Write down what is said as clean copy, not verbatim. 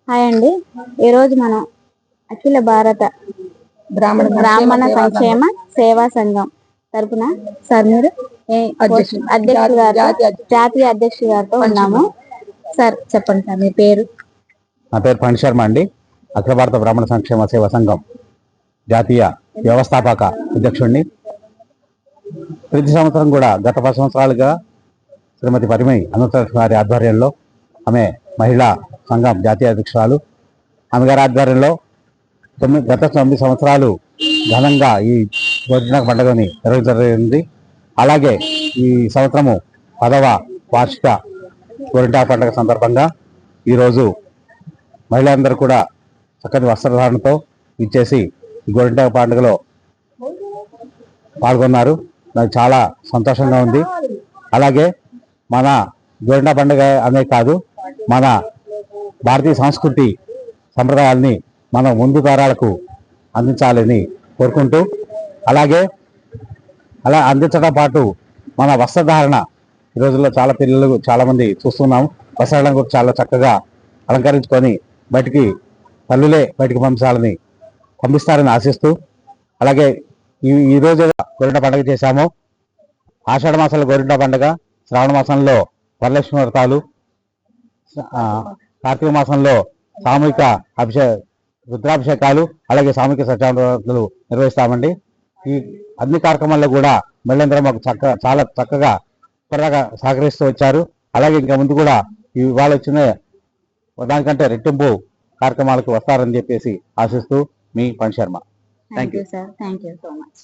Hi అండి. ఈరోజు మనం అఖిల భారత బ్రాహ్మణ సంక్షేమ సేవా సంఘం తరపున సార్ మీరు అధ్యక్షుడు గారు జాతీయ అధ్యక్షుడు గారితో ఉన్నాము. సార్ చెప్పండి సార్ మీ పేరు. నా పేరు పండి శర్మ అండి. అఖిల భారత బ్రాహ్మణ సంక్షేమ సేవా సంఘం జాతీయ వ్యవస్థాపక అధ్యక్షుడిని. ప్రతి సంవత్సరం కూడా గత 10 సంవత్సరాలుగా శ్రీమతి పరిమై అనంతలక్ష్మి గారి ఆధ్వర్యంలో, ఆమె మహిళా సంఘం జాతీయ అధ్యక్షురాలు, ఆమె గారి ఆధ్వర్యంలో గత 9 సంవత్సరాలు ఘనంగా ఈ గోరింటాకు పండుగని నిర్వహించబడింది. అలాగే ఈ సంవత్సరము 10వ వార్షిక గోరింటాకు పండుగ సందర్భంగా ఈరోజు మహిళలందరూ కూడా చక్కని వస్త్రధారణతో ఇచ్చేసి ఈ గోరింటాకు పండుగలో పాల్గొన్నారు. నాకు చాలా సంతోషంగా ఉంది. అలాగే మన గోరింటాకు పండుగ అనే కాదు, మన భారతీయ సంస్కృతి సంప్రదాయాల్ని మనం ముందు తరాలకు అందించాలని కోరుకుంటూ, అలాగే అలా అందించడం పాటు మన వస్త్రధారణ ఈ రోజుల్లో చాలా పిల్లలు చాలామంది చూస్తున్నాం. వస్త్రాలను కూడా చాలా చక్కగా అలంకరించుకొని తల్లులే బయటికి పంపిస్తారని ఆశిస్తూ, అలాగే ఈ రోజు గోరింట పండుగ చేశాము. ఆషాఢ మాసంలో గోరింట పండుగ, శ్రావణ మాసంలో వరలక్ష్మి వ్రతాలు, కార్తీక మాసంలో సామూహిక రుద్రాభిషేకాలు, అలాగే సామూహిక సత్యావ్రతాలు నిర్వహిస్తామండి. ఈ అన్ని కార్యక్రమాల్లో కూడా మహిళలందరూ మాకు చాలా చక్కగా త్వరగా సహకరిస్తూ వచ్చారు. అలాగే ఇంకా ముందు కూడా ఇవాళ వచ్చిన దానికంటే రెట్టింపు కార్యక్రమాలకు వస్తారని చెప్పేసి ఆశిస్తూ మీ పండి Sharma. Thank you sir. Thank you so much.